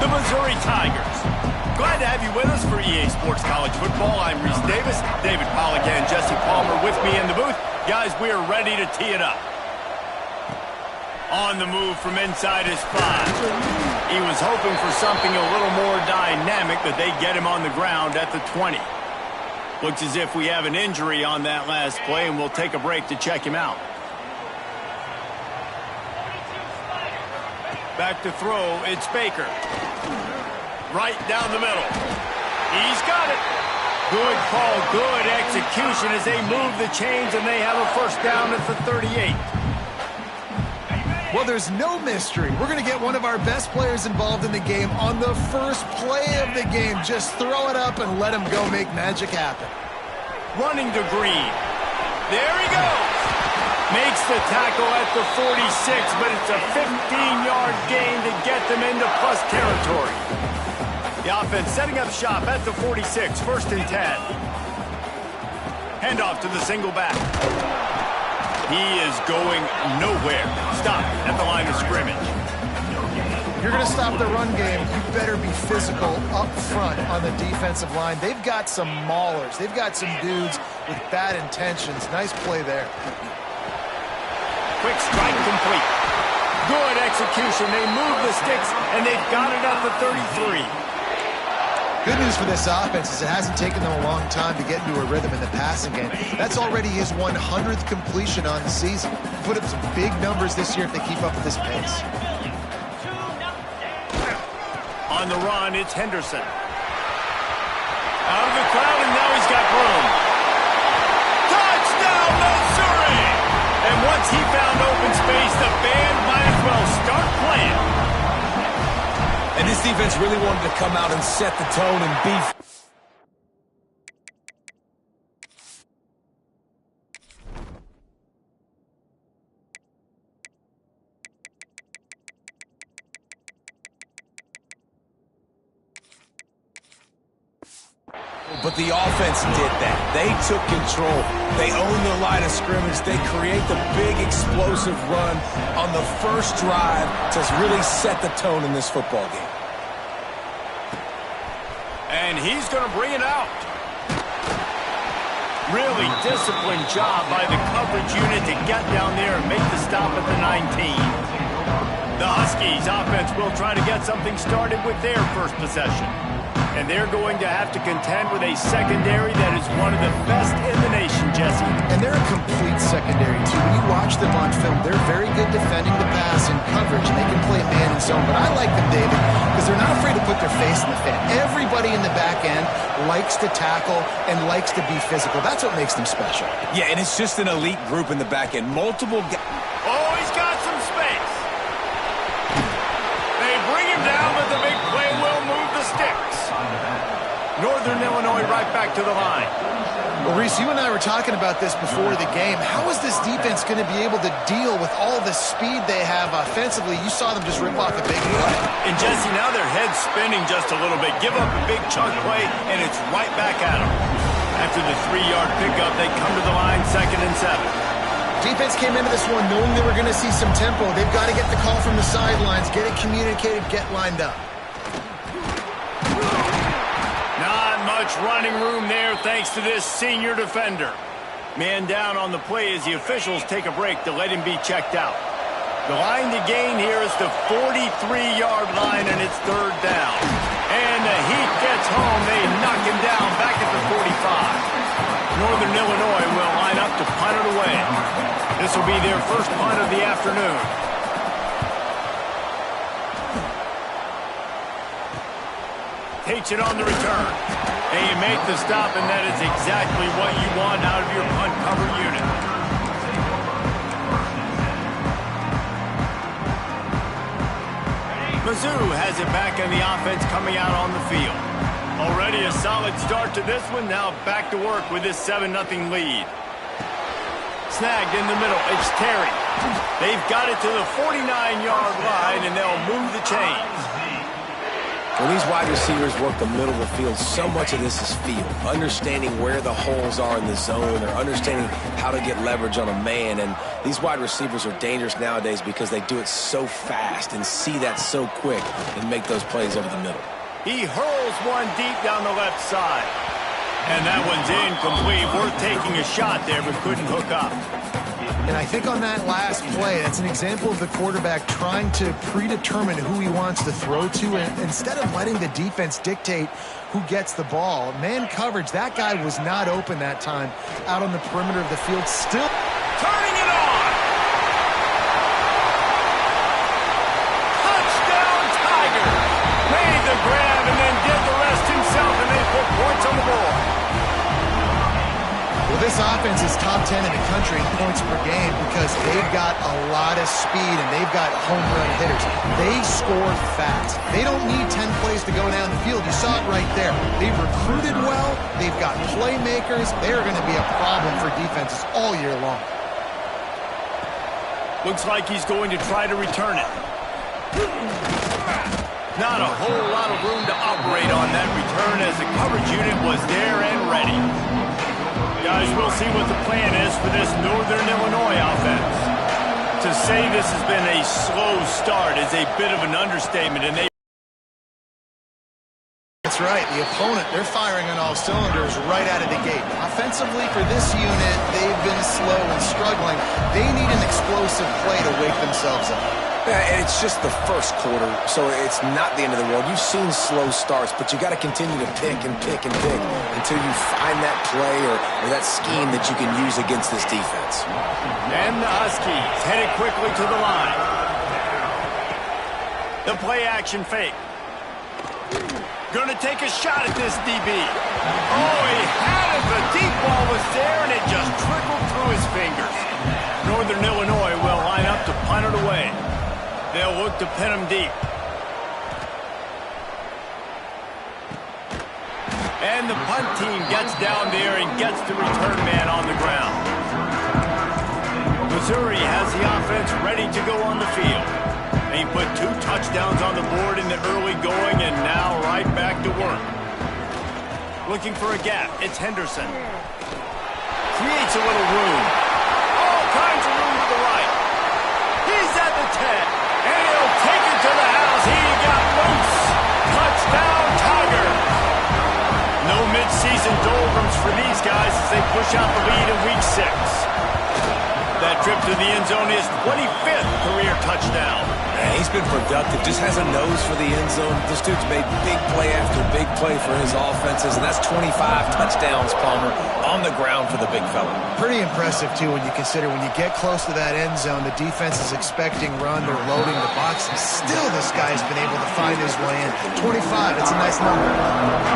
the Missouri Tigers. Glad to have you with us for EA Sports College Football. I'm Reese Davis, David Polligan, Jesse Palmer with me in the booth. Guys, we are ready to tee it up. On the move from inside his 5. He was hoping for something a little more dynamic, that they get him on the ground at the 20. Looks as if we have an injury on that last play, and we'll take a break to check him out. Back to throw, it's Baker. Right down the middle. He's got it. Good call, good execution as they move the chains, and they have a first down at the 38. Well, there's no mystery. We're going to get one of our best players involved in the game on the first play of the game. Just throw it up and let him go make magic happen. Running to Green. There he goes. Makes the tackle at the 46, but it's a 15-yard gain to get them into plus territory. The offense setting up shop at the 46, first and 10. Handoff to the single back. He is going nowhere. Stop at the line of scrimmage. If you're going to stop the run game, you better be physical up front on the defensive line. They've got some maulers. They've got some dudes with bad intentions. Nice play there. Quick strike complete. Good execution. They move the sticks, and they've got it at the 33. Good news for this offense is it hasn't taken them a long time to get into a rhythm in the passing game. That's already his 100th completion on the season. Put up some big numbers this year if they keep up with this pace. On the run, it's Henderson. Out of the crowd, and now he's got room. Touchdown, Missouri! And once he found open space, the band might as well start playing. And this defense really wanted to come out and set the tone and beef. But the offense did that. They took control. They owned the line of scrimmage. They create the big explosive run on the first drive to really set the tone in this football game. And he's going to bring it out. Really disciplined job by the coverage unit to get down there and make the stop at the 19. The Huskies offense will try to get something started with their first possession. And they're going to have to contend with a secondary that is one of the best in the nation, Jesse. And they're a complete secondary, too. When you watch them on film, they're very good defending the pass and coverage, and they can play man and zone. But I like them, David, because they're not afraid to put their face in the fan. Everybody in the back end likes to tackle and likes to be physical. That's what makes them special. Yeah, and it's just an elite group in the back end. Multiple guys. Oh, he's got some space. They bring him down, but the big play will move the sticks. Northern Illinois right back to the line. Well, Reese, you and I were talking about this before the game. How is this defense going to be able to deal with all the speed they have offensively? You saw them just rip off a big play. And, Jesse, now their head's spinning just a little bit. Give up a big chunk play, and it's right back at them. After the 3-yard pickup, they come to the line, 2nd and 7. Defense came into this one knowing they were going to see some tempo. They've got to get the call from the sidelines, get it communicated, get lined up. Not much running room there thanks to this senior defender. Man down on the play as the officials take a break to let him be checked out. The line to gain here is the 43-yard line, and it's 3rd down. And the Heat gets home. They knock him down back at the 45. Northern Illinois will line up to punt it away. This will be their first punt of the afternoon. Takes it on the return. And you make the stop, and that is exactly what you want out of your punt cover unit. Mizzou has it back in the offense coming out on the field. Already a solid start to this one. Now back to work with this 7-0 lead. Snagged in the middle. It's Terry. They've got it to the 49-yard line, and they'll move the chains. When these wide receivers work the middle of the field, so much of this is feel. Understanding where the holes are in the zone or understanding how to get leverage on a man. And these wide receivers are dangerous nowadays because they do it so fast and see that so quick and make those plays over the middle. He hurls one deep down the left side. And that one's incomplete. Worth taking a shot there, but couldn't hook up. And I think on that last play, that's an example of the quarterback trying to predetermine who he wants to throw to, and instead of letting the defense dictate who gets the ball. Man coverage, that guy was not open that time out on the perimeter of the field. Still turning it on. Touchdown Tigers. Made the grab and then did the rest himself, and they put points on the board. Well, this offense is top 10 in the country in points per game because they've got a lot of speed and they've got home run hitters. They score fast. They don't need 10 plays to go down the field. You saw it right there. They've recruited well. They've got playmakers. They're going to be a problem for defenses all year long. Looks like he's going to try to return it. Not a whole lot of room to operate on that return as the coverage unit was there and ready. Guys, we'll see what the plan is for this Northern Illinois offense. To say this has been a slow start is a bit of an understatement, and they... That's right. The opponent, they're firing on all cylinders right out of the gate. Offensively, for this unit, they've been slow and struggling. They need an explosive play to wake themselves up. Yeah, and it's just the first quarter, so it's not the end of the world. You've seen slow starts, but you got to continue to pick and pick and pick until you find that play or that scheme that you can use against this defense. And the Huskies headed quickly to the line. The play action fake. Going to take a shot at this DB. Oh, he had it. The deep ball was there, and it just trickled through his fingers. Northern Illinois will line up to punt it away. They'll look to pin him deep. And the punt team gets down there and gets the return man on the ground. Missouri has the offense ready to go on the field. He put 2 touchdowns on the board in the early going and now right back to work. Looking for a gap. It's Henderson. Creates a little room. All kinds of room to the right. He's at the 10. And he'll take it to the house. He got loose. Touchdown, Tigers. No midseason doldrums for these guys as they push out the lead in Week 6. That trip to the end zone is 25th career touchdown. Yeah, he's been productive, just has a nose for the end zone. This dude's made big play after big play for his offenses, and that's 25 touchdowns, Palmer, on the ground for the big fella. Pretty impressive, too, when you consider when you get close to that end zone, the defense is expecting run, they're loading the box, and still this guy's been able to find his way in. 25, that's a nice number.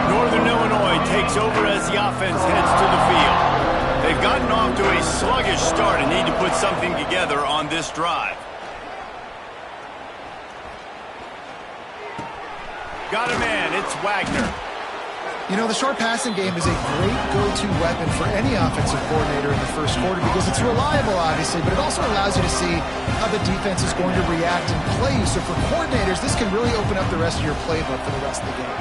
Northern Illinois takes over as the offense heads to the field. They've gotten off to a sluggish start and need to put something together on this drive. Got a man, it's Wagner. You know, the short passing game is a great go-to weapon for any offensive coordinator in the first quarter because it's reliable, obviously, but it also allows you to see how the defense is going to react and play you. So for coordinators, this can really open up the rest of your playbook for the rest of the game.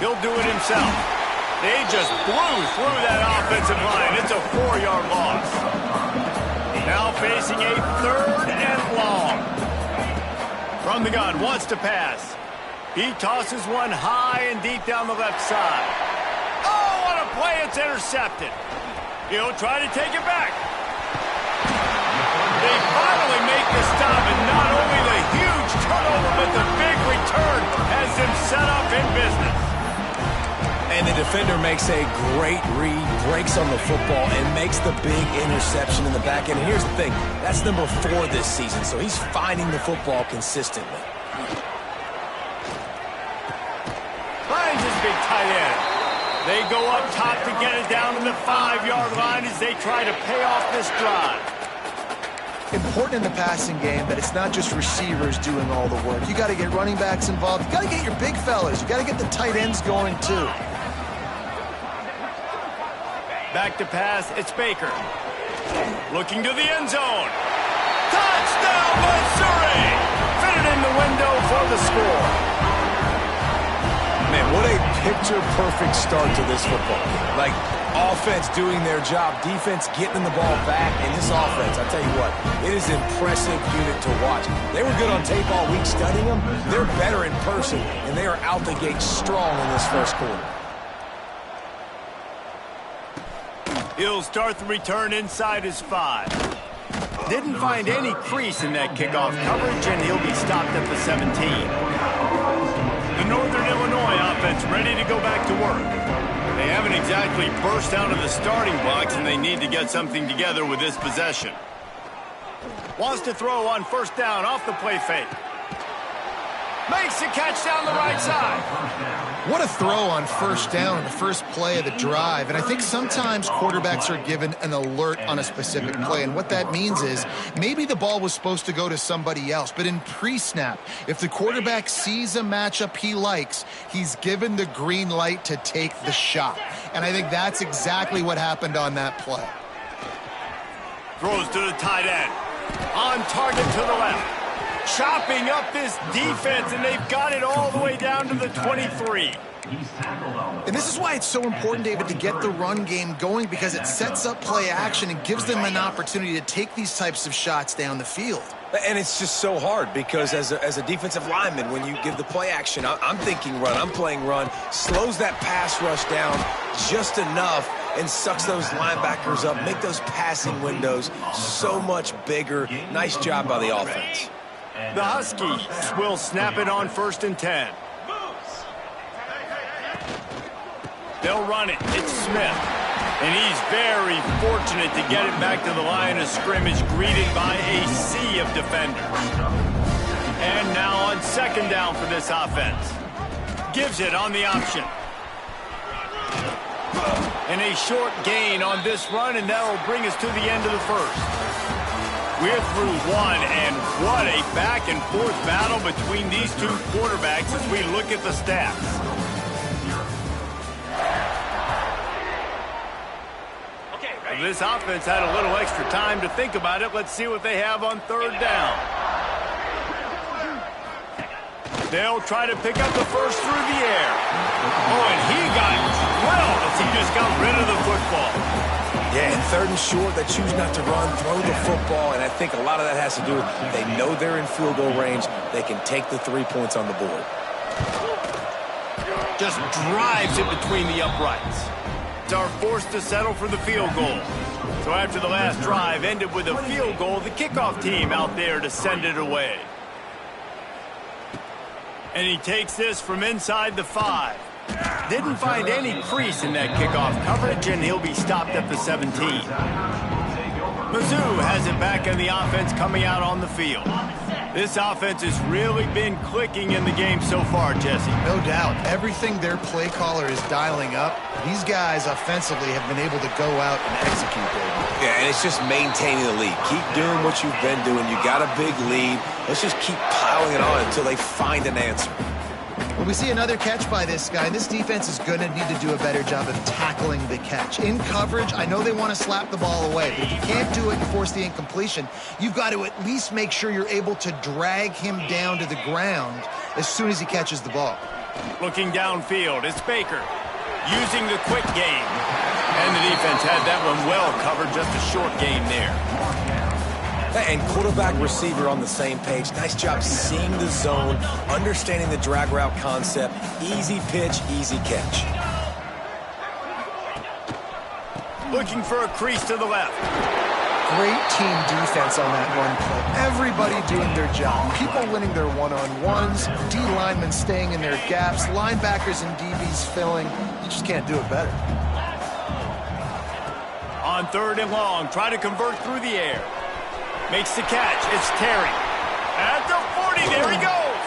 He'll do it himself. They just blew through that offensive line. It's a 4-yard loss. Now facing a 3rd and long. From the gun, wants to pass. He tosses one high and deep down the left side. Oh, what a play. It's intercepted. He'll try to take it back. They finally make the stop, and not only the huge turnover, but the big return has them set up in business. And the defender makes a great read, breaks on the football, and makes the big interception in the back end. And here's the thing, that's number 4 this season, so he's finding the football consistently. Finds his big tight end. They go up top to get it down to the 5-yard line as they try to pay off this drive. Important in the passing game that it's not just receivers doing all the work. You got to get running backs involved. You got to get your big fellas. You got to get the tight ends going too. Back to pass, it's Baker. Looking to the end zone. Touchdown, Missouri! score. Man, what a picture-perfect start to this football game. Like, offense doing their job, defense getting the ball back, and this offense, I tell you what, it is an impressive unit to watch. They were good on tape all week studying them. They're better in person, and they are out the gate strong in this first quarter. He'll start the return inside his 5. Didn't find any crease in that kickoff coverage, and he'll be stopped at the 17. The Northern Illinois offense ready to go back to work. They haven't exactly burst out of the starting blocks, and they need to get something together with this possession. Wants to throw on first down off the play fake. Makes the catch down the right side. What a throw on first down in the first play of the drive. And I think sometimes quarterbacks are given an alert on a specific play. And what that means is maybe the ball was supposed to go to somebody else. But in pre-snap, if the quarterback sees a matchup he likes, he's given the green light to take the shot. And I think that's exactly what happened on that play. Throws to the tight end. On target to the left. Chopping up this defense, and they've got it all the way down to the 23. And this is why it's so important, David, to get the run game going, because it sets up play action and gives them an opportunity to take these types of shots down the field. And it's just so hard because as a defensive lineman, when you give the play action, I'm thinking run, I'm playing run, slows that pass rush down just enough and sucks those linebackers up, make those passing windows so much bigger. Nice job by the offense. The Huskies will snap it on 1st and 10. They'll run it. It's Smith. And he's very fortunate to get it back to the line of scrimmage, greeted by a sea of defenders. And now on 2nd down for this offense. Gives it on the option. And a short gain on this run, and that'll bring us to the end of the first. We're through one, and what a back-and-forth battle between these two quarterbacks as we look at the stats. This offense had a little extra time to think about it. Let's see what they have on 3rd down. They'll try to pick up the first through the air. Oh, and he got drilled as he just got rid of the football. Yeah, and 3rd and short, they choose not to run, throw the football, and I think a lot of that has to do with they know they're in field goal range. They can take the 3 points on the board. Just drives it between the uprights. Are forced to settle for the field goal. So after the last drive ended with a field goal, the kickoff team out there to send it away. And he takes this from inside the 5. Didn't find any crease in that kickoff coverage, and he'll be stopped at the 17. Mizzou has it back in the offense coming out on the field. This offense has really been clicking in the game so far, Jesse. No doubt. Everything their play caller is dialing up, these guys offensively have been able to go out and execute, David. Yeah, and it's just maintaining the lead. Keep doing what you've been doing. You got a big lead. Let's just keep piling it on until they find an answer. Well, we see another catch by this guy. This defense is going to need to do a better job of tackling the catch. In coverage, I know they want to slap the ball away, but if you can't do it and force the incompletion, you've got to at least make sure you're able to drag him down to the ground as soon as he catches the ball. Looking downfield, it's Baker using the quick game. And the defense had that one well covered, just a short gain there. And quarterback receiver on the same page. Nice job seeing the zone, understanding the drag route concept. Easy pitch, easy catch. Looking for a crease to the left. Great team defense on that run play. Everybody doing their job. People winning their one-on-ones, D linemen staying in their gaps, linebackers and DBs filling. You just can't do it better. On 3rd and long, try to convert through the air. Makes the catch. It's Terry. At the 40, there he goes.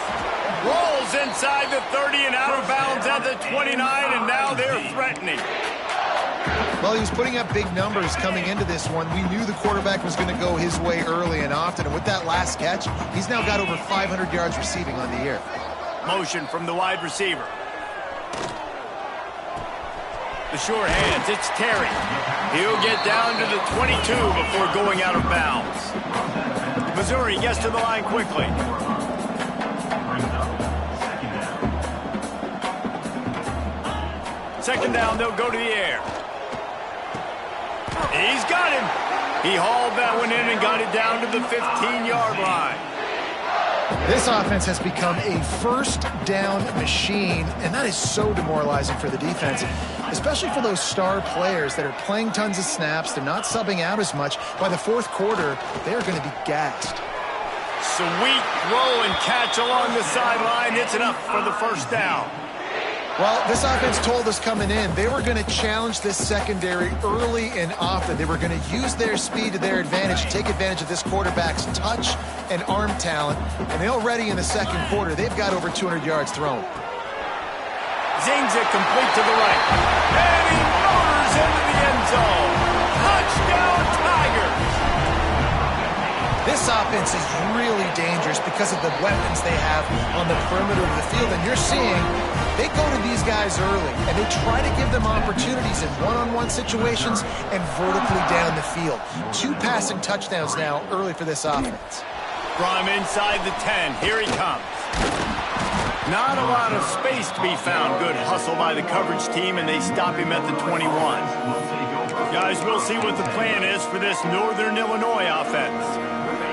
Rolls inside the 30 and out of bounds at the 29, and now they're threatening. Well, he was putting up big numbers coming into this one. We knew the quarterback was going to go his way early and often, and with that last catch, he's now got over 500 yards receiving on the year. Motion from the wide receiver. The short hands, it's Terry. He'll get down to the 22 before going out of bounds. Missouri gets to the line quickly. second down, they'll go to the air. He's got him. He hauled that one in and got it down to the 15-yard line. This offense has become a first down machine, and that is so demoralizing for the defense, especially for those star players that are playing tons of snaps. They're not subbing out as much. By the fourth quarter, they're going to be gassed. Sweet throw and catch along the sideline. It's enough for the first down. Well, this offense told us coming in they were going to challenge this secondary early and often. They were going to use their speed to their advantage, take advantage of this quarterback's touch and arm talent. And already in the second quarter, they've got over 200 yards thrown. Zings it complete to the right. And he motors into the end zone. Touchdown, Tigers! This offense is really dangerous because of the weapons they have on the perimeter of the field. And you're seeing they go to these guys early, and they try to give them opportunities in one-on-one situations and vertically down the field. 2 passing touchdowns now early for this offense. From inside the 10, here he comes. Not a lot of space to be found. Good hustle by the coverage team, and they stop him at the 21. Guys, we'll see what the plan is for this Northern Illinois offense.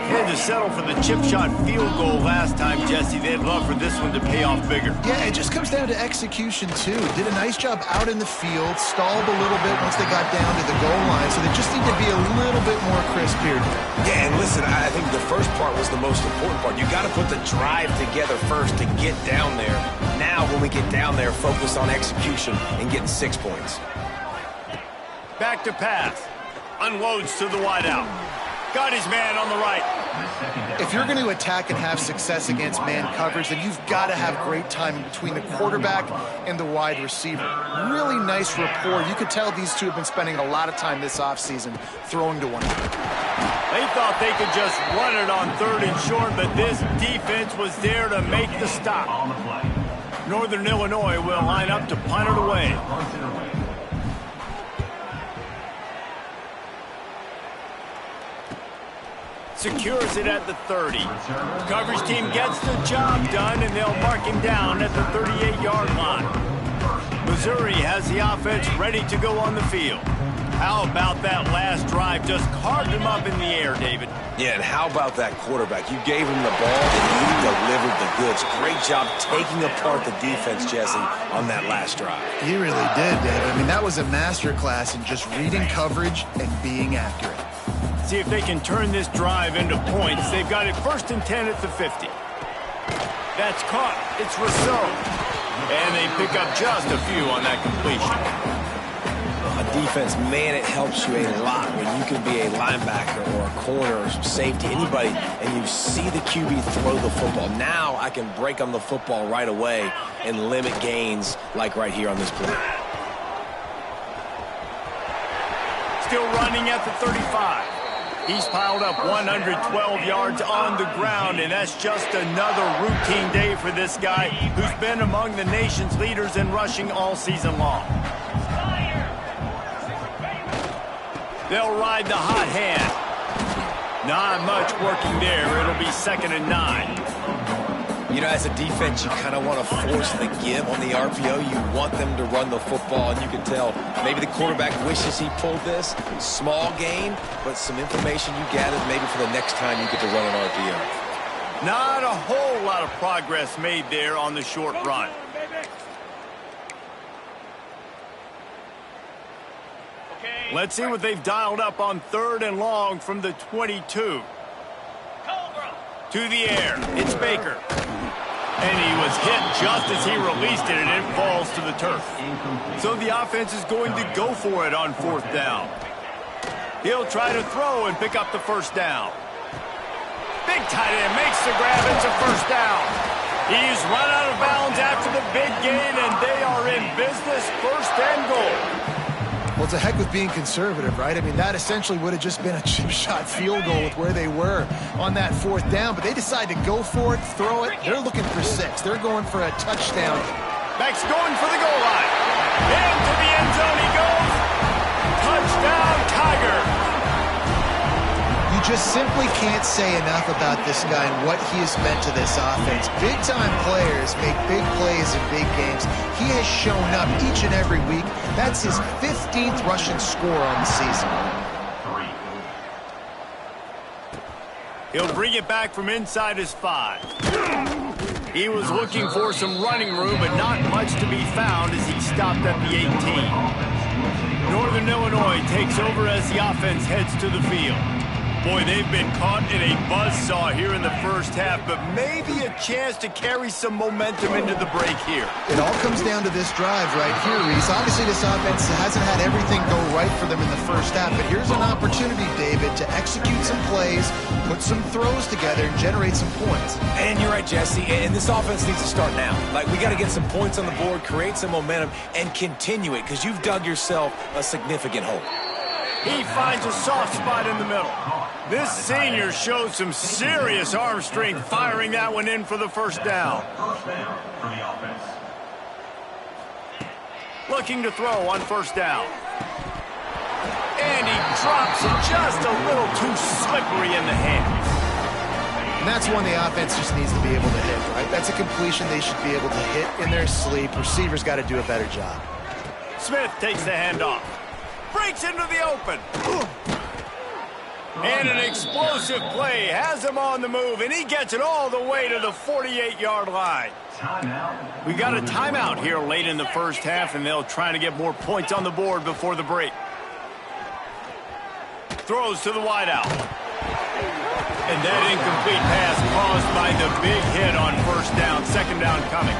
Had to settle for the chip shot field goal last time, Jesse. They'd love for this one to pay off bigger. Yeah, it just comes down to execution, too. Did a nice job out in the field, stalled a little bit once they got down to the goal line, so they just need to be a little bit more crisp here. Yeah, and listen, I think the first part was the most important part. You got to put the drive together first to get down there. Now, when we get down there, focus on execution and getting 6 points. Back to pass. Unloads to the wideout. Got his man on the right. If you're going to attack and have success against man coverage, then you've got to have great timing between the quarterback and the wide receiver. Really nice rapport. You could tell these two have been spending a lot of time this offseason throwing to one another. They thought they could just run it on 3rd and short, but this defense was there to make the stop. Northern Illinois will line up to punt it away. Secures it at the 30. Coverage team gets the job done, and they'll mark him down at the 38-yard line. Missouri has the offense ready to go on the field. How about that last drive? Just carved him up in the air, David. Yeah, and how about that quarterback? You gave him the ball, and he delivered the goods. Great job taking apart the defense, Jesse, on that last drive. He really did, David. I mean, that was a masterclass in just reading coverage and being accurate. See if they can turn this drive into points. They've got it 1st and 10 at the 50. That's caught. It's Rousseau. And they pick up just a few on that completion. A defense, man, it helps you a lot when you can be a linebacker or a corner or safety, anybody, and you see the QB throw the football. Now I can break on the football right away and limit gains like right here on this play. Still running at the 35. He's piled up 112 yards on the ground, and that's just another routine day for this guy who's been among the nation's leaders in rushing all season long. They'll ride the hot hand. Not much working there. It'll be 2nd and 9. You know, as a defense, you kind of want to force the give on the RPO. You want them to run the football, and you can tell maybe the quarterback wishes he pulled this. Small gain, but some information you gathered maybe for the next time you get to run an RPO. Not a whole lot of progress made there on the short run. Let's see what they've dialed up on 3rd and long from the 22. To the air, it's Baker. And he was hit just as he released it, and it falls to the turf. So the offense is going to go for it on 4th down. He'll try to throw and pick up the 1st down. Big tight end makes the grab. It's a 1st down. He's run out of bounds after the big gain, and they are in business. 1st and goal. Well, it's a heck with being conservative, right? I mean, that essentially would have just been a chip shot field goal with where they were on that 4th down, but they decide to go for it, throw it. They're looking for 6. They're going for a touchdown. Max going for the goal line. Into the end zone he goes. Touchdown, Tiger. You just simply can't say enough about this guy and what he has meant to this offense. Big-time players make big plays in big games. He has shown up each and every week. That's his 15th rushing score on the season. He'll bring it back from inside his 5. He was looking for some running room, but not much to be found as he stopped at the 18. Northern Illinois takes over as the offense heads to the field. Boy, they've been caught in a buzzsaw here in the first half, but maybe a chance to carry some momentum into the break here. It all comes down to this drive right here, Reese. Obviously, this offense hasn't had everything go right for them in the first half, but here's an opportunity, David, to execute some plays, put some throws together, and generate some points. And you're right, Jesse, and this offense needs to start now. Like, we got to get some points on the board, create some momentum, and continue it, because you've dug yourself a significant hole. He finds a soft spot in the middle. This senior shows some serious arm strength firing that one in for the first down. Looking to throw on first down. And he drops it just a little too slippery in the hands. And that's one the offense just needs to be able to hit, right? That's a completion they should be able to hit in their sleep. Receivers got to do a better job. Smith takes the handoff. Breaks into the open. And an explosive play has him on the move, and he gets it all the way to the 48-yard line. We got a timeout here late in the first half, and they'll try to get more points on the board before the break. Throws to the wideout. And that incomplete pass caused by the big hit on first down, second down coming.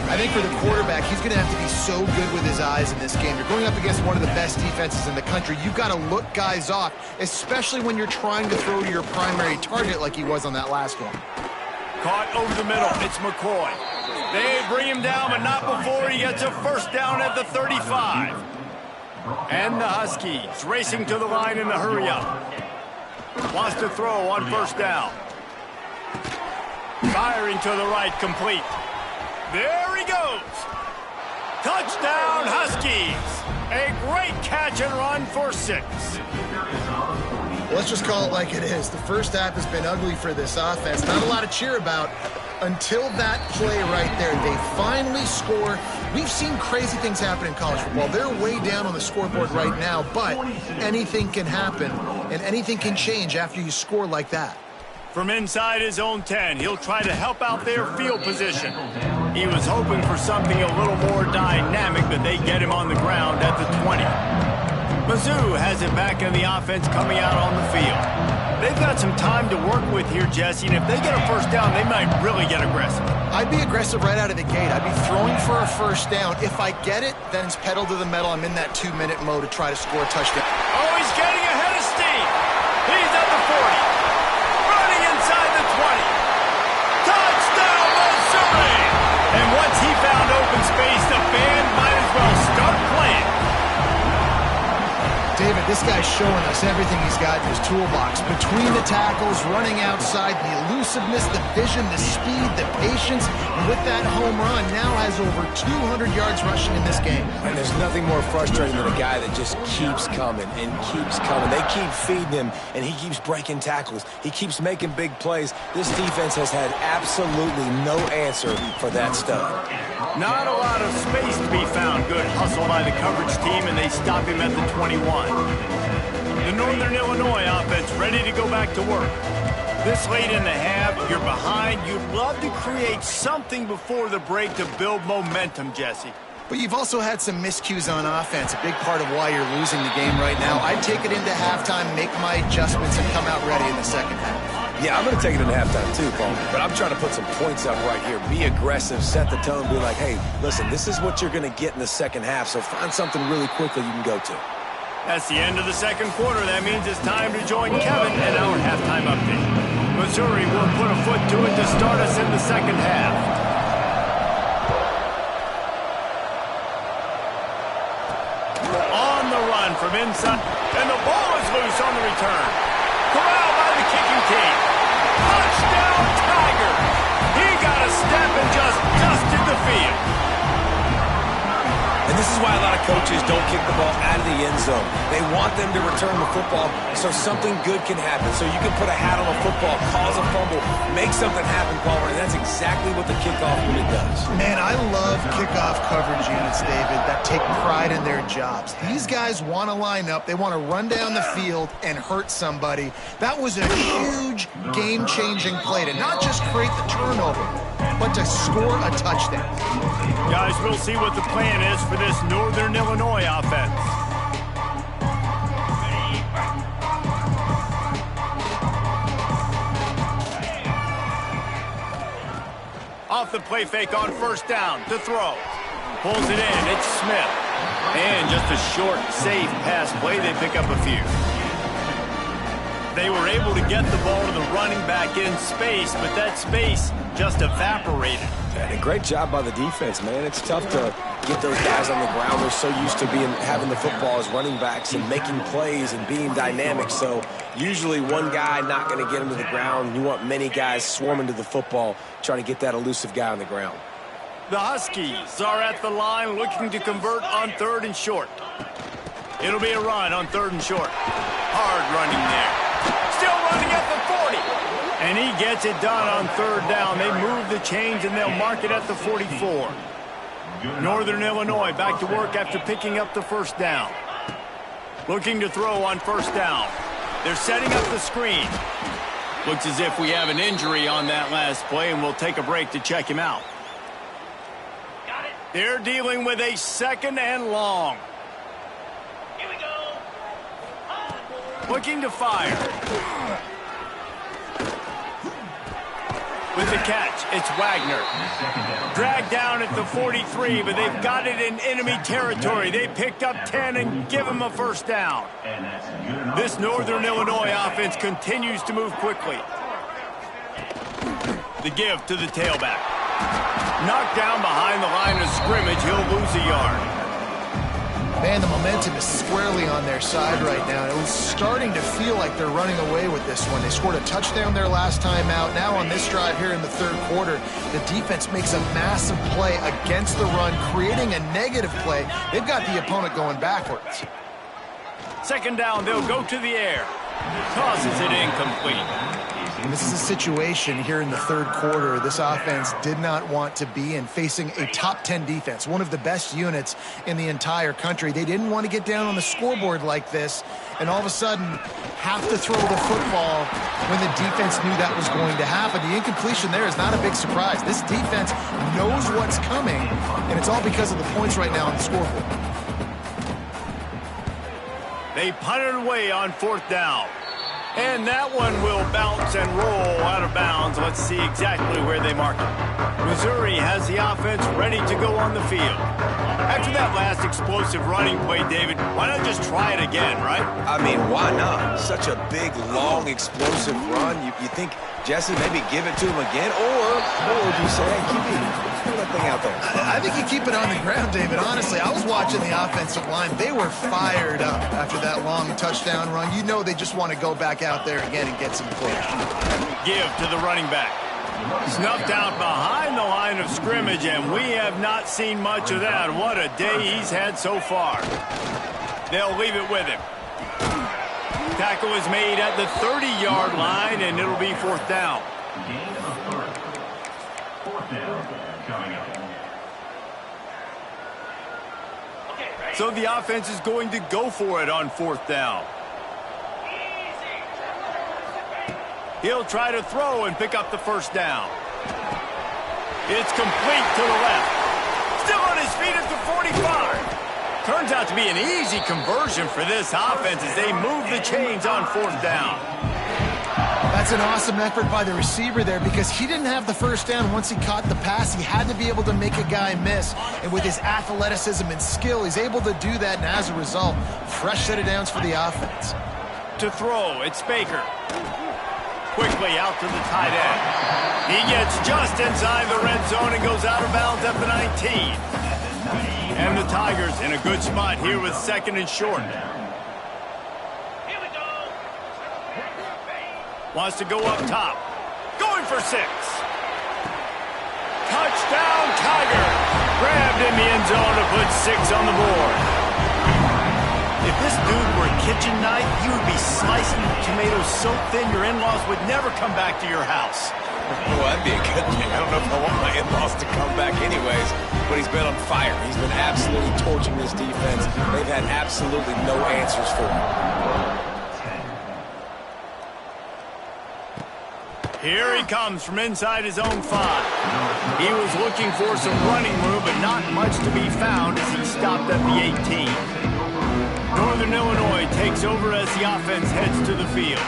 I think for the quarterback, he's going to have to be so good with his eyes in this game. You're going up against one of the best defenses in the country. You've got to look guys off, especially when you're trying to throw to your primary target like he was on that last one. Caught over the middle. It's McCoy. They bring him down, but not before he gets a first down at the 35. And the Huskies racing to the line in the hurry-up. Wants to throw on first down. Firing to the right, complete. There he goes. Touchdown, Huskies. A great catch and run for 6. Let's just call it like it is. The first half has been ugly for this offense. Not a lot to cheer about until that play right there. They finally score. We've seen crazy things happen in college football. They're way down on the scoreboard right now, but anything can happen, and anything can change after you score like that. From inside his own 10, he'll try to help out their field position. He was hoping for something a little more dynamic, but they get him on the ground at the 20. Mizzou has it back in the offense coming out on the field. They've got some time to work with here, Jesse, and if they get a first down, they might really get aggressive. I'd be aggressive right out of the gate. I'd be throwing for a first down. If I get it, then it's pedal to the metal. I'm in that 2-minute mode to try to score a touchdown. Oh, he's getting ahead of steam. He's at the 40. Running inside the 20. Touchdown, Missouri! And once he found open space, the band might as well start playing. David, this guy's showing us everything he's got in his toolbox. Between the tackles, running outside, the elusiveness, the vision, the speed, the patience. And with that home run, now has over 200 yards rushing in this game. And there's nothing more frustrating than a guy that just keeps coming and keeps coming. They keep feeding him, and he keeps breaking tackles. He keeps making big plays. This defense has had absolutely no answer for that stud. Not a lot of space to be found. Good hustle by the coverage team, and they stop him at the 21. The Northern Illinois offense ready to go back to work. This late in the half, you're behind. You'd love to create something before the break to build momentum, Jesse. But you've also had some miscues on offense, a big part of why you're losing the game right now. I'd take it into halftime, make my adjustments, and come out ready in the second half. Yeah, I'm going to take it into halftime too, Paul. But I'm trying to put some points up right here. Be aggressive, set the tone, be like, hey, listen, this is what you're going to get in the second half, so find something really quickly you can go to. That's the end of the second quarter. That means it's time to join Kevin at our halftime update. Missouri will put a foot to it to start us in the second half. On the run from inside, and the ball is loose on the return. Corralled by the kicking team. Touchdown, Tiger! He got a step and just dusted the field. And And this is why a lot of coaches don't kick the ball out of the end zone. They want them to return the football so something good can happen. So you can put a hat on a football, cause a fumble, make something happen, Palmer, and that's exactly what the kickoff unit does. Man, I love kickoff coverage units, David, that take pride in their jobs. These guys want to line up. They want to run down the field and hurt somebody. That was a huge game-changing play to not just create the turnover, but to score a touchdown. Guys, we'll see what the plan is for this Northern Illinois offense. Off the play fake on first down to throw. Pulls it in. It's Smith. And just a short, safe pass play. They pick up a few. They were able to get the ball to the running back in space, but that space just evaporated. And a great job by the defense, man. It's tough to get those guys on the ground. They're so used to having the football as running backs and making plays and being dynamic. So usually one guy not going to get him to the ground. You want many guys swarming to the football, trying to get that elusive guy on the ground. The Huskies are at the line looking to convert on 3rd and short. It'll be a run on 3rd and short. Hard running there. Still running at the 40. And he gets it done on 3rd down. They move the chains and they'll mark it at the 44. Northern Illinois back to work after picking up the first down. Looking to throw on first down. They're setting up the screen. Looks as if we have an injury on that last play, and we'll take a break to check him out. They're dealing with a 2nd and long. Here we go. Looking to fire. With the catch, it's Wagner. Dragged down at the 43, but they've got it in enemy territory. They picked up 10 and give him a first down. This Northern Illinois offense continues to move quickly. The give to the tailback. Knocked down behind the line of scrimmage. He'll lose a yard. Man, the momentum is squarely on their side right now. It was starting to feel like they're running away with this one. They scored a touchdown their last time out. Now on this drive here in the 3rd quarter, the defense makes a massive play against the run, creating a negative play. They've got the opponent going backwards. 2nd down, they'll go to the air. Tosses it incomplete. And this is a situation here in the 3rd quarter this offense did not want to be in, facing a top 10 defense, one of the best units in the entire country. They didn't want to get down on the scoreboard like this and all of a sudden have to throw the football when the defense knew that was going to happen. The incompletion there is not a big surprise. This defense knows what's coming, and it's all because of the points right now on the scoreboard. They punted away on 4th down. And that one will bounce and roll out of bounds. Let's see exactly where they mark it. Missouri has the offense ready to go on the field. After that last explosive running play, David, why not just try it again, right? I mean, why not? Such a big, long, explosive run. You think, Jesse, maybe give it to him again? Or would you say, hey, QB, throw that thing out there? I think you keep it on the ground, David. Honestly, I was watching the offensive line. They were fired up after that long touchdown run. You know they just want to go back out there again and get some plays. Give to the running back. Snuffed out behind the line of scrimmage, and we have not seen much of that. What a day he's had so far. They'll leave it with him. Tackle is made at the 30-yard line, and it'll be 4th down. So the offense is going to go for it on 4th down. He'll try to throw and pick up the first down. It's complete to the left. Still on his feet at the 45. Turns out to be an easy conversion for this offense as they move the chains on 4th down. That's an awesome effort by the receiver there because he didn't have the first down once he caught the pass. He had to be able to make a guy miss. And with his athleticism and skill, he's able to do that. And as a result, fresh set of downs for the offense. To throw, it's Baker. Quickly out to the tight end. He gets just inside the red zone and goes out of bounds at the 19. And the Tigers in a good spot here with 2nd and short. Here we go. Wants to go up top. Going for 6. Touchdown, Tigers. Grabbed in the end zone to put 6 on the board. If this dude were a kitchen knife, you would be slicing tomatoes so thin your in-laws would never come back to your house. Well, that'd be a good thing. I don't know if I want my in-laws to come back anyways, but he's been on fire. He's been absolutely torching this defense. They've had absolutely no answers for him. Here he comes from inside his own 5. He was looking for some running room, but not much to be found as he stopped at the 18. Northern Illinois takes over as the offense heads to the field.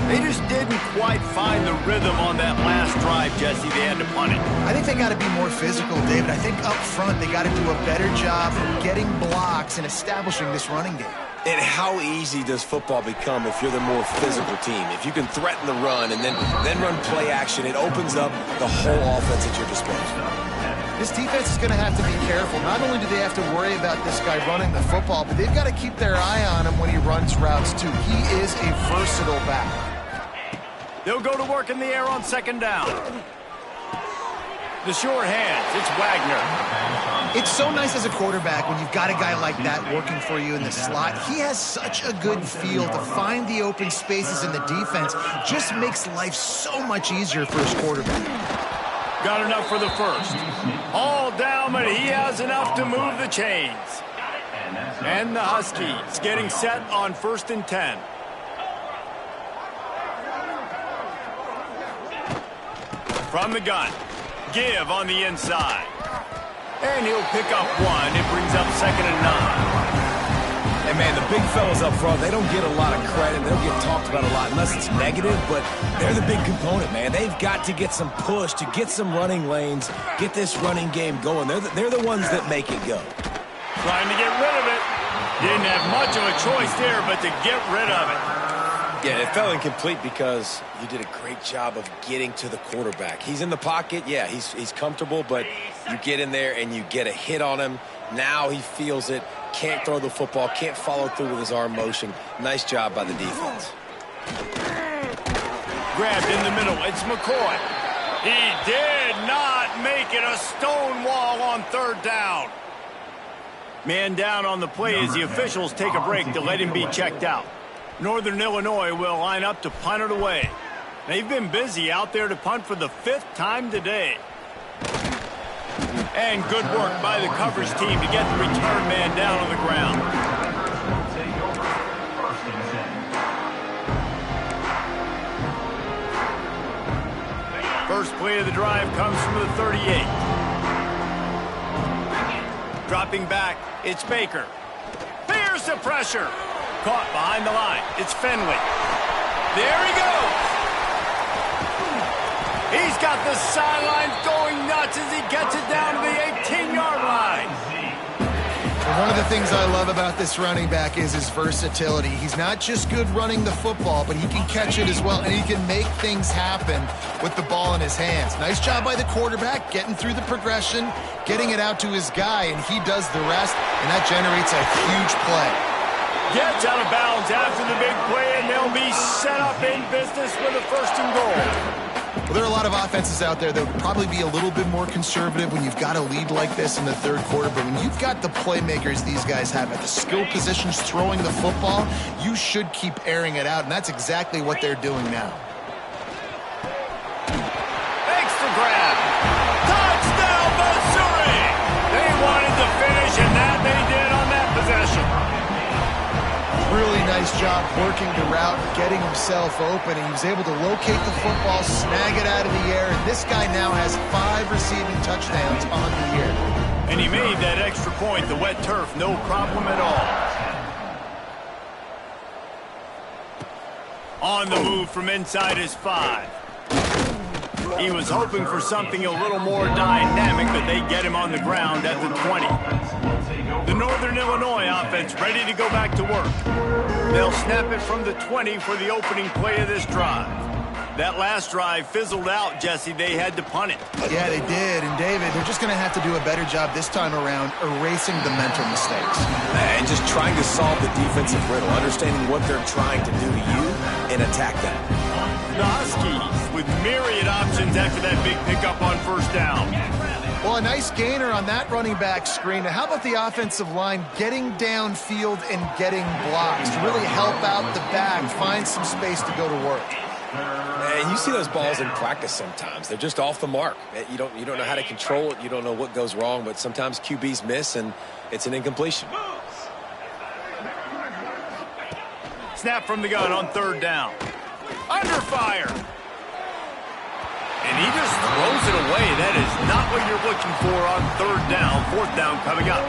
They just didn't quite find the rhythm on that last drive, Jesse. They had to punt it. I think they got to be more physical, David. I think up front they got to do a better job of getting blocks and establishing this running game. And how easy does football become if you're the more physical team? If you can threaten the run and then run play action, it opens up the whole offense at your disposal. This defense is going to have to be careful. Not only do they have to worry about this guy running the football, but they've got to keep their eye on him when he runs routes, too. He is a versatile back. They'll go to work in the air on 2nd down. The short hands, it's Wagner. It's so nice as a quarterback when you've got a guy like that working for you in the slot. He has such a good feel to find the open spaces in the defense. Just makes life so much easier for his quarterback. Got enough for the first. All down, but he has enough to move the chains. And the Huskies getting set on 1st and 10. From the gun. Give on the inside. And he'll pick up 1. It brings up 2nd and 9. And, man, the big fellas up front, they don't get a lot of credit. They don't get talked about a lot unless it's negative, but they're the big component, man. They've got to get some push, to get some running lanes, get this running game going. They're the ones that make it go. Trying to get rid of it. Didn't have much of a choice there, but to get rid of it. Yeah, it fell incomplete because you did a great job of getting to the quarterback. He's in the pocket. Yeah, he's comfortable, but you get in there and you get a hit on him. Now he feels it, can't throw the football, can't follow through with his arm motion. Nice job by the defense. Grabbed in the middle. It's McCoy. He did not make it a stone wall on 3rd down. Man down on the play as the officials take a break to let him be checked out. Northern Illinois will line up to punt it away. They've been busy out there to punt for the 5th time today. And good work by the coverage team to get the return man down on the ground. First play of the drive comes from the 38. Dropping back, it's Baker. Here's the pressure. Caught behind the line. It's Fenley. There he goes. He's got the sidelines going nuts as he gets it down to the 18-yard line. And one of the things I love about this running back is his versatility. He's not just good running the football, but he can catch it as well, and he can make things happen with the ball in his hands. Nice job by the quarterback, getting through the progression, getting it out to his guy, and he does the rest, and that generates a huge play. Gets out of bounds after the big play, and they'll be set up in business with a 1st and goal. Well, there are a lot of offenses out there that would probably be a little bit more conservative when you've got a lead like this in the 3rd quarter, but when you've got the playmakers these guys have at the skill positions throwing the football, you should keep airing it out, and that's exactly what they're doing now. Thanks for grab. Touchdown, Missouri! They wanted to finish, and that they did on that possession. Really nice job working the route, getting himself open, and he was able to locate the football, snag it out of the air, and this guy now has 5 receiving touchdowns on the year. And he made that extra point, the wet turf, no problem at all. On the move from inside his 5. He was hoping for something a little more dynamic, but they get him on the ground at the 20. The Northern Illinois offense ready to go back to work. They'll snap it from the 20 for the opening play of this drive. That last drive fizzled out, Jesse. They had to punt it. Yeah, they did. And, David, they're just going to have to do a better job this time around erasing the mental mistakes. And just trying to solve the defensive riddle, understanding what they're trying to do to you and attack that. The Huskies with myriad options after that big pickup on 1st down. Well, a nice gainer on that running back screen. Now, how about the offensive line getting downfield and getting blocks to really help out the back, find some space to go to work? And you see those balls in practice sometimes. They're just off the mark. You don't know how to control it. You don't know what goes wrong, but sometimes QBs miss, and it's an incompletion. Snap from the gun on 3rd down. Under fire. And he just throws it away. That is not what you're looking for on 3rd down. 4th down coming up.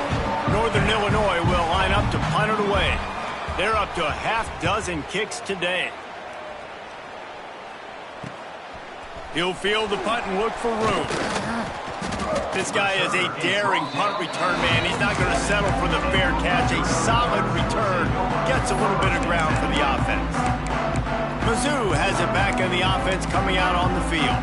Northern Illinois will line up to punt it away. They're up to a half-dozen kicks today. He'll field the punt and look for room. This guy is a daring punt return man. He's not going to settle for the fair catch. A solid return. Gets a little bit of ground for the offense. Mizzou has it back in the offense coming out on the field.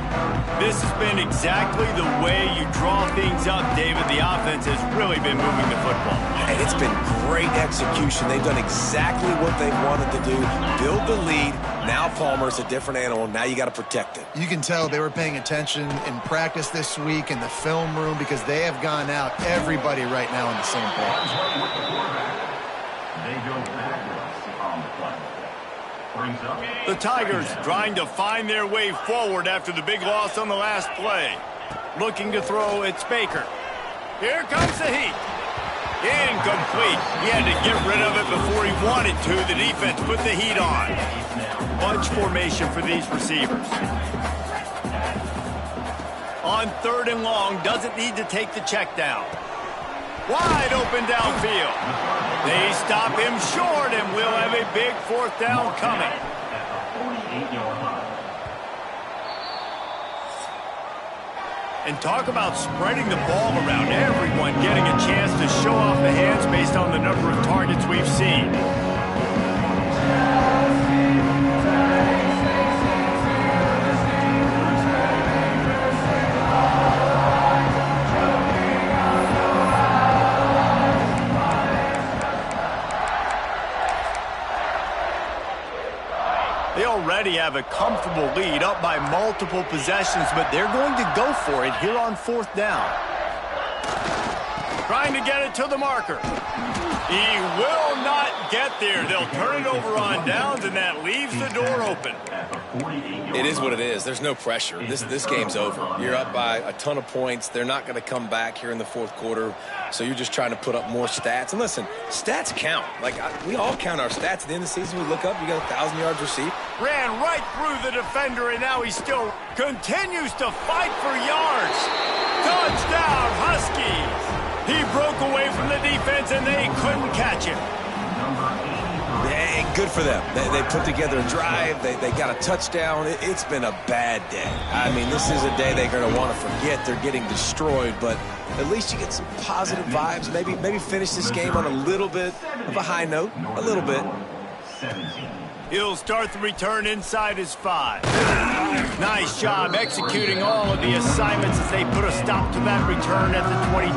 This has been exactly the way you draw things up, David. The offense has really been moving the football. And it's been great execution. They've done exactly what they wanted to do. Build the lead. Now Palmer's a different animal. Now you got to protect it. You can tell they were paying attention in practice this week in the film room because they have gone out everybody right now on the same page. The Tigers trying to find their way forward after the big loss on the last play. Looking to throw, it's Baker. Here comes the heat. Incomplete. He had to get rid of it before he wanted to. The defense put the heat on. Bunch formation for these receivers. On 3rd and long, doesn't need to take the check down. Wide open downfield. They stop him short, and we'll have a big 4th down coming. And talk about spreading the ball around. Everyone getting a chance to show off the hands based on the number of targets we've seen. They already have a comfortable lead, up by multiple possessions, but they're going to go for it here on 4th down. Trying to get it to the marker. He will not get there. They'll turn it over on downs, and that leaves the door open. It is what it is. There's no pressure. This game's over. You're up by a ton of points. They're not going to come back here in the 4th quarter, so you're just trying to put up more stats. And listen, stats count. We all count our stats. At the end of the season, we look up, you got 1,000 yards received. Ran right through the defender, and now he still continues to fight for yards. Touchdown, Huskies. He broke away from the defense, and they couldn't catch him. Yeah, good for them. They put together a drive. They got a touchdown. It's been a bad day. I mean, this is a day they're going to want to forget. They're getting destroyed, but at least you get some positive vibes. Maybe finish this game on a little bit of a high note. A little bit. He'll start the return inside his 5. Nice job executing all of the assignments as they put a stop to that return at the 22.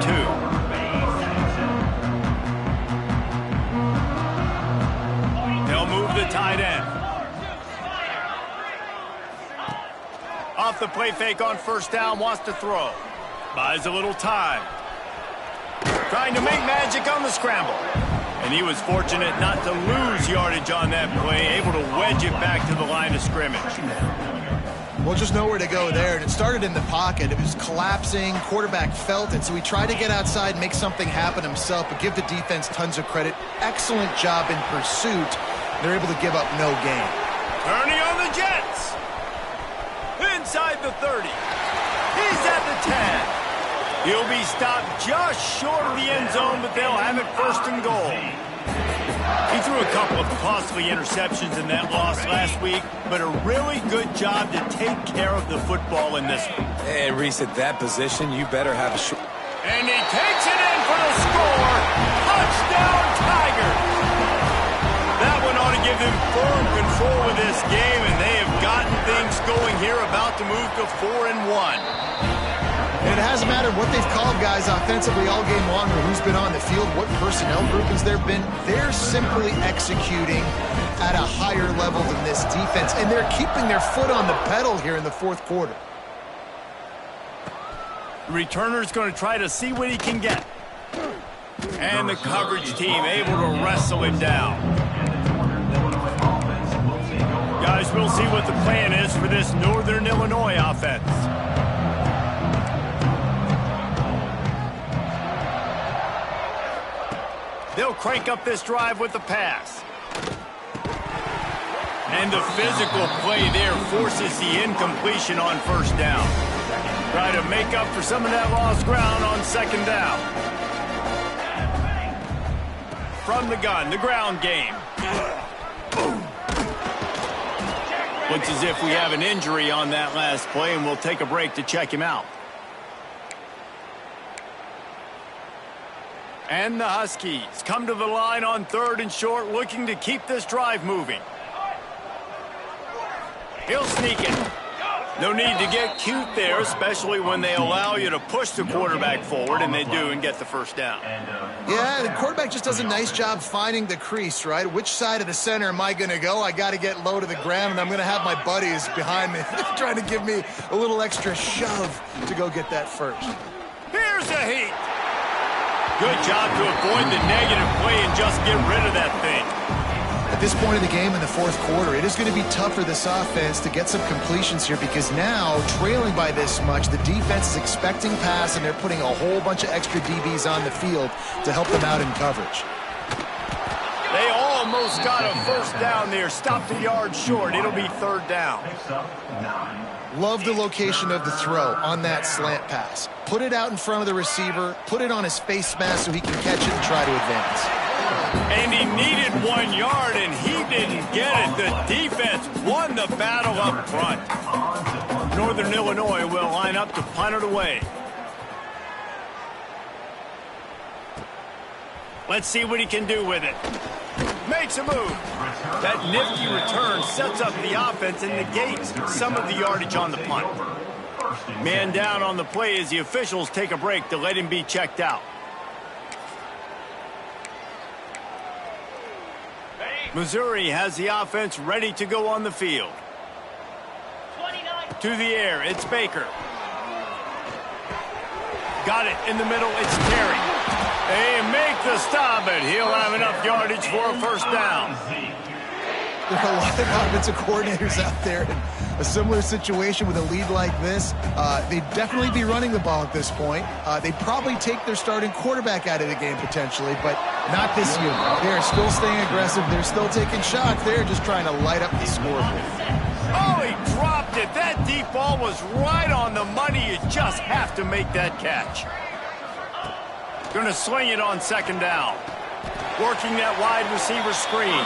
They'll move the tight end. Off the play fake on 1st down, wants to throw. Buys a little time. Trying to make magic on the scramble. And he was fortunate not to lose yardage on that play, able to wedge it back to the line of scrimmage. Well, just nowhere to go there. And it started in the pocket. It was collapsing. Quarterback felt it, so he tried to get outside and make something happen himself, but give the defense tons of credit. Excellent job in pursuit. They're able to give up no gain. Turning on the Jets. Inside the 30. He's at the 10. He'll be stopped just short of the end zone, but they'll have it 1st and goal. He threw a couple of costly interceptions in that loss last week, but a really good job to take care of the football in this one. And Reese, at that position, you better have a short. And he takes it in for the score. Touchdown, Tigers. That one ought to give them firm control of this game, and they have gotten things going here, about to move to 4-1. And it hasn't mattered what they've called guys offensively all game long or who's been on the field, what personnel groupings there have been. They're simply executing at a higher level than this defense, and they're keeping their foot on the pedal here in the 4th quarter. The returner's going to try to see what he can get. And the coverage team able to wrestle him down. Guys, we'll see what the plan is for this Northern Illinois offense. They'll crank up this drive with the pass. And the physical play there forces the incompletion on first down. Try to make up for some of that lost ground on second down. From the gun, the ground game. Looks as if we have an injury on that last play, and we'll take a break to check him out. And the Huskies come to the line on 3rd and short, looking to keep this drive moving. He'll sneak it. No need to get cute there, especially when they allow you to push the quarterback forward, and they do, and get the first down. Yeah, the quarterback just does a nice job finding the crease, right? Which side of the center am I going to go? I got to get low to the ground, and I'm going to have my buddies behind me trying to give me a little extra shove to go get that first. Here's a heat. Good job to avoid the negative play and just get rid of that thing. At this point in the game in the 4th quarter, it is going to be tough for this offense to get some completions here because now, trailing by this much, the defense is expecting pass and they're putting a whole bunch of extra DBs on the field to help them out in coverage. They almost got a first down there. Stopped a yard short. It'll be 3rd down. Love the location of the throw on that slant pass. Put it out in front of the receiver, put it on his face mask so he can catch it and try to advance. And he needed 1 yard, and he didn't get it. The defense won the battle up front. Northern Illinois will line up to punt it away. Let's see what he can do with it. Makes a move. That nifty return sets up the offense and negates some of the yardage on the punt. Man down on the play as the officials take a break to let him be checked out. Missouri has the offense ready to go on the field. To the air, it's Baker. Got it in the middle, it's Terry. They make the stop, but he'll have enough yardage for a first down. There are a lot of offensive coordinators out there in a similar situation with a lead like this. They'd definitely be running the ball at this point. They'd probably take their starting quarterback out of the game potentially, but not this unit. They're still staying aggressive. They're still taking shots. They're just trying to light up the scoreboard. Oh, he dropped it. That deep ball was right on the money. You just have to make that catch. Going to swing it on second down. Working that wide receiver screen.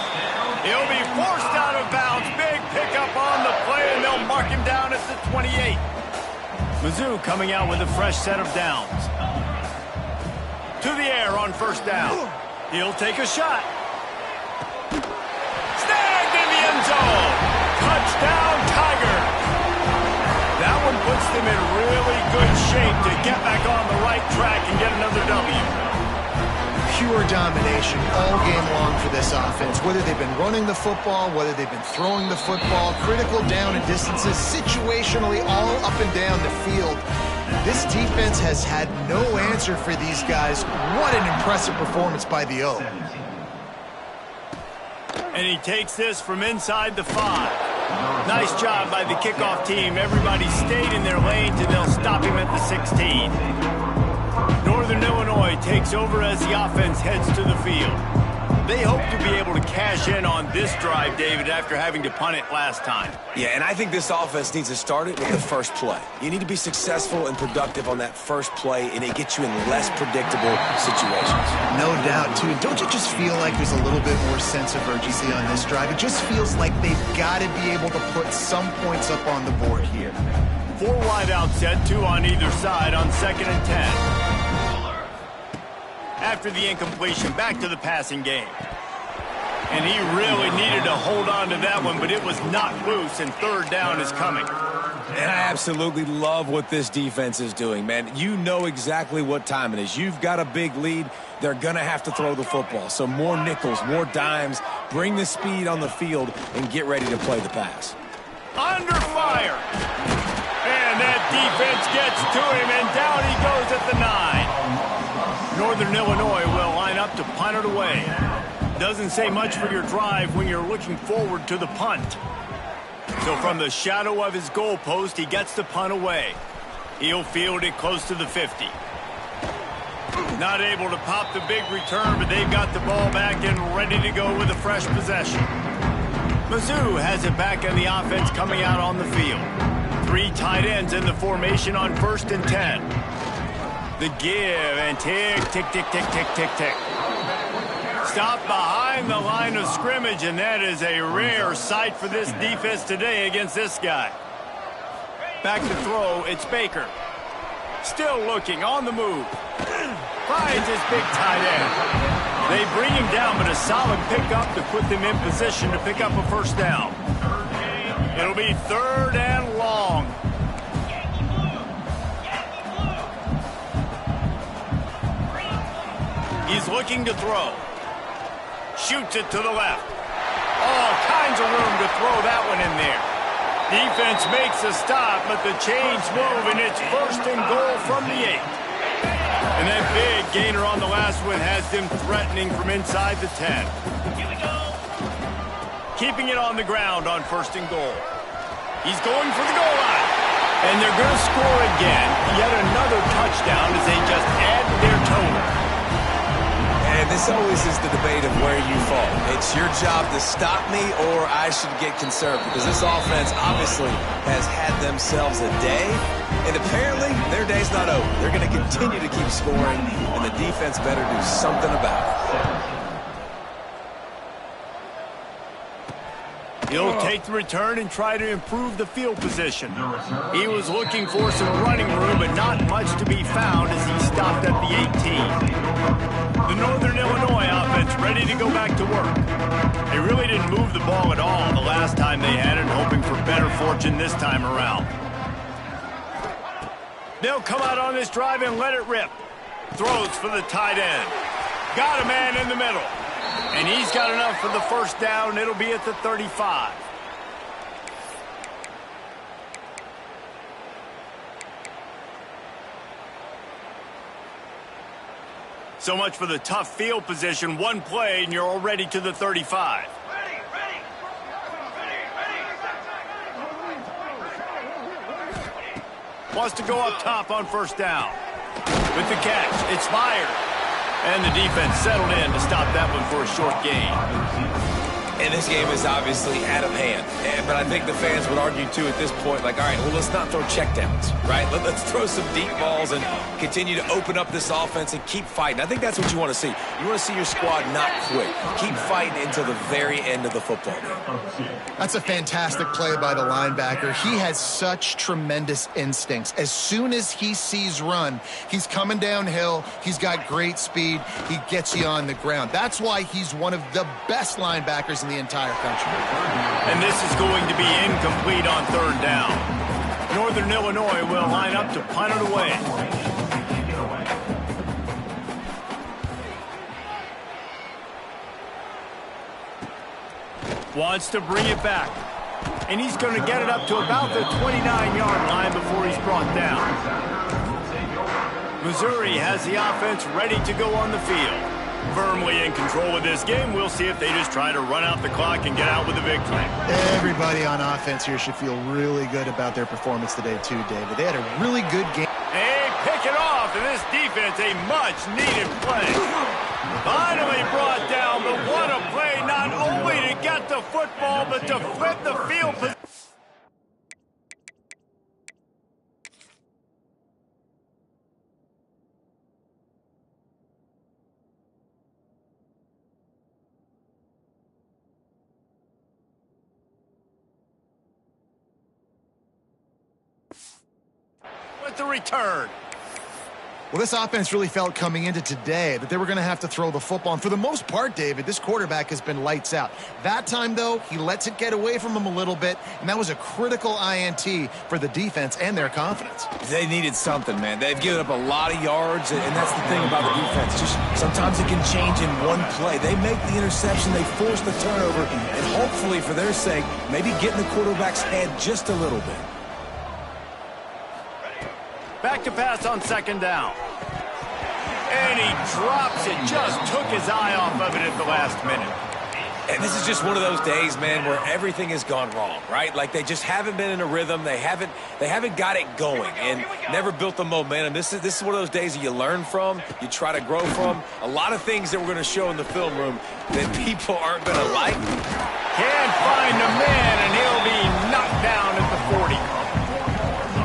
He'll be forced out of bounds. Big pickup on the play, and they'll mark him down at the 28. Mizzou coming out with a fresh set of downs. To the air on first down. He'll take a shot. Snagged in the end zone. Touchdown, Tiger. That one puts them in really good shape to get back on the right track and get another W. Pure domination all game long for this offense. Whether they've been running the football, whether they've been throwing the football, critical down and distances, situationally all up and down the field. This defense has had no answer for these guys. What an impressive performance by the O. And he takes this from inside the 5. Nice job by the kickoff team. Everybody stayed in their lanes, and they'll stop him at the 16. Northern Illinois takes over as the offense heads to the field. They hope to be able to cash in on this drive, David, after having to punt it last time. Yeah, and I think this offense needs to start it with the first play. You need to be successful and productive on that first play, and it gets you in less predictable situations. No doubt, too. Don't you just feel like there's a little bit more sense of urgency on this drive? It just feels like they've got to be able to put some points up on the board here. 4 wide out set, 2 on either side on 2nd and 10. After the incompletion, back to the passing game. And he really needed to hold on to that one, but it was knocked loose, and 3rd down is coming. And I absolutely love what this defense is doing, man. You know exactly what time it is. You've got a big lead. They're going to have to throw the football. So more nickels, more dimes, bring the speed on the field, and get ready to play the pass. Under fire. And that defense gets to him, and down he goes at the 9. Northern Illinois will line up to punt it away. Doesn't say much for your drive when you're looking forward to the punt. So from the shadow of his goalpost, he gets the punt away. He'll field it close to the 50. Not able to pop the big return, but they've got the ball back and ready to go with a fresh possession. Mizzou has it back in the offense coming out on the field. 3 tight ends in the formation on 1st and 10. The give and tick, tick, tick, tick, tick, tick, tick. Stop behind the line of scrimmage, and that is a rare sight for this defense today against this guy. Back to throw, it's Baker. Still looking, on the move. Finds his big tight end. They bring him down, but a solid pickup to put them in position to pick up a first down. It'll be 3rd and long. He's looking to throw. Shoots it to the left. All kinds of room to throw that one in there. Defense makes a stop, but the chains move, and it's 1st and goal from the 8. And that big gainer on the last one has them threatening from inside the 10. Keeping it on the ground on 1st and goal. He's going for the goal line. And they're going to score again. Yet another touchdown as they just add to their total. And this always is the debate of where you fall. It's your job to stop me, or I should get conservative, because this offense obviously has had themselves a day, and apparently their day's not over. They're going to continue to keep scoring, and the defense better do something about it. He'll take the return and try to improve the field position. He was looking for some running room, but not much to be found as he stopped at the 18. The Northern Illinois offense ready to go back to work. They really didn't move the ball at all the last time they had it, hoping for better fortune this time around. They'll come out on this drive and let it rip. Throws for the tight end. Got a man in the middle. And he's got enough for the first down. It'll be at the 35. So much for the tough field position. One play, and you're already to the 35. Wants to go up top on first down. With the catch, it's fired. And the defense settled in to stop that one for a short gain. And this game is obviously out of hand. But I think the fans would argue, too, at this point, like, all right, well, let's not throw checkdowns, right? Let's throw some deep balls and continue to open up this offense and keep fighting. I think that's what you want to see. You want to see your squad not quit. Keep fighting until the very end of the football game. That's a fantastic play by the linebacker. He has such tremendous instincts. As soon as he sees run, he's coming downhill. He's got great speed. He gets you on the ground. That's why he's one of the best linebackers in the entire country. And this is going to be incomplete on 3rd down. Northern Illinois will line up to punt it away. Wants to bring it back. And he's going to get it up to about the 29-yard line before he's brought down. Missouri has the offense ready to go on the field. Firmly in control of this game. We'll see if they just try to run out the clock and get out with a victory. Everybody on offense here should feel really good about their performance today too, David. They had a really good game. They pick it off, and this defense, a much-needed play. Finally brought down, but what a play, not only to get the football, but to flip the field position. The return. Well, this offense really felt coming into today that they were going to have to throw the football. And for the most part, David, this quarterback has been lights out. That time, though, he lets it get away from him a little bit, and that was a critical INT for the defense and their confidence. They needed something, man. They've given up a lot of yards, and that's the thing about the defense. Just sometimes it can change in one play. They make the interception, they force the turnover, and hopefully, for their sake, maybe get in the quarterback's head just a little bit. Back to pass on second down. And he drops it. Just took his eye off of it at the last minute. And this is just one of those days, man, where everything has gone wrong, right? Like they just haven't been in a rhythm. They haven't got it going and never built the momentum. This is one of those days that you learn from, you try to grow from. A lot of things that we're going to show in the film room that people aren't going to like. Can't find a man, and he'll be knocked down at the 40.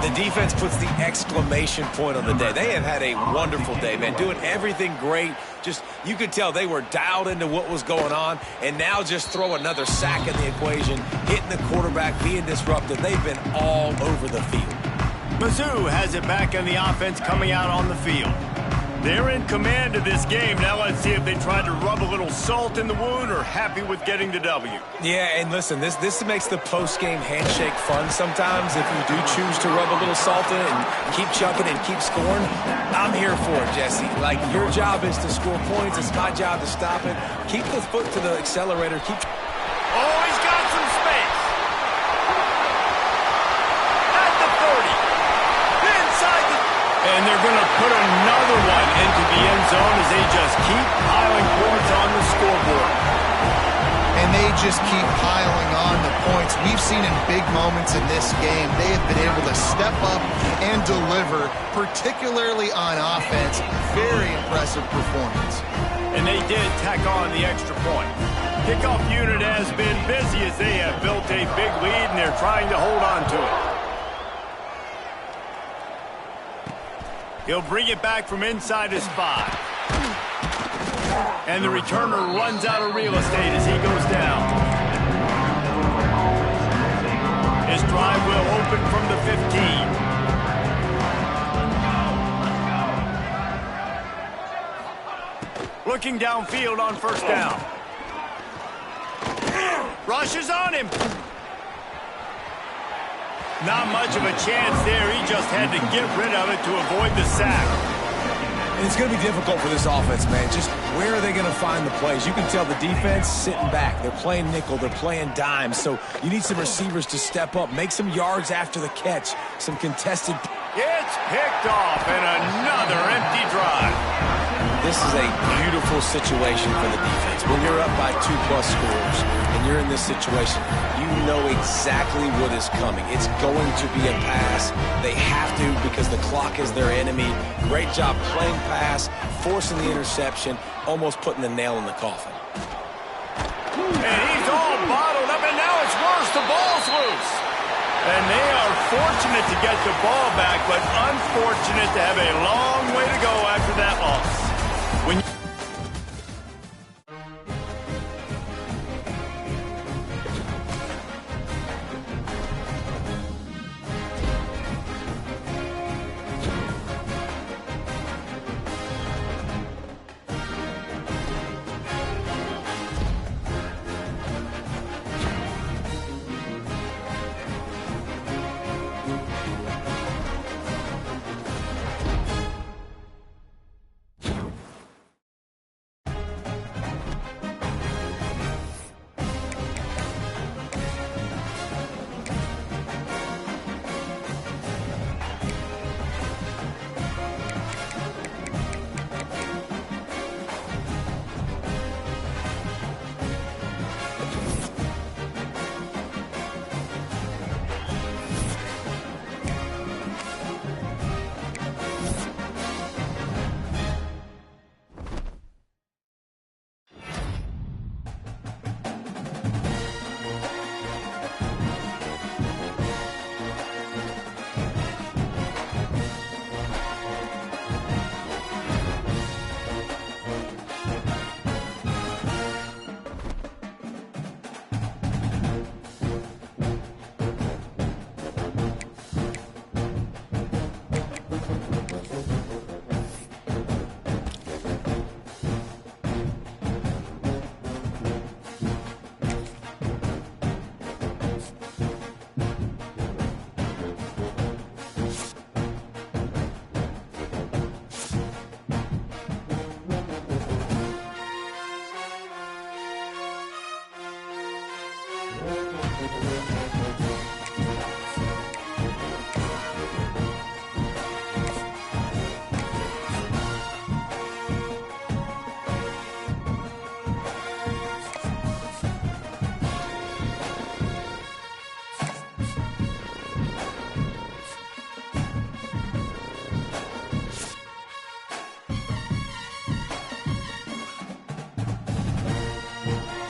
The defense puts the exclamation point on the day. They have had a wonderful day, man, doing everything great. Just, you could tell they were dialed into what was going on, and now just throw another sack in the equation, hitting the quarterback, being disrupted. They've been all over the field. Mizzou has it back in the offense coming out on the field. They're in command of this game. Now let's see if they try to rub a little salt in the wound or happy with getting the W. Yeah, and listen, this makes the post-game handshake fun sometimes if you do choose to rub a little salt in it and keep chucking and keep scoring. I'm here for it, Jesse. Like, your job is to score points. It's my job to stop it. Keep the foot to the accelerator. Keep. Oh, he's got some space. At the 30. Inside the... And they're going to put another one into the end zone as they just keep piling points on the scoreboard. And they just keep piling on the points. We've seen in big moments in this game, they have been able to step up and deliver, particularly on offense. Very impressive performance. And they did tack on the extra point. Kickoff unit has been busy as they have built a big lead and they're trying to hold on to it. He'll bring it back from inside his 5. And the returner runs out of real estate as he goes down. His drive will open from the 15. Looking downfield on first down. Rushes on him. Not much of a chance there. He just had to get rid of it to avoid the sack. And it's going to be difficult for this offense, man. Just where are they going to find the plays? You can tell the defense sitting back. They're playing nickel. They're playing dime. So you need some receivers to step up, make some yards after the catch, some contested. It's picked off and another empty drive. This is a beautiful situation for the defense. When you're up by 2+ scores and you're in this situation, you know exactly what is coming. It's going to be a pass. They have to because the clock is their enemy. Great job playing pass, forcing the interception, almost putting the nail in the coffin. And he's all bottled up, and now it's worse. The ball's loose. And they are fortunate to get the ball back, but unfortunate to have a long way to go after that loss.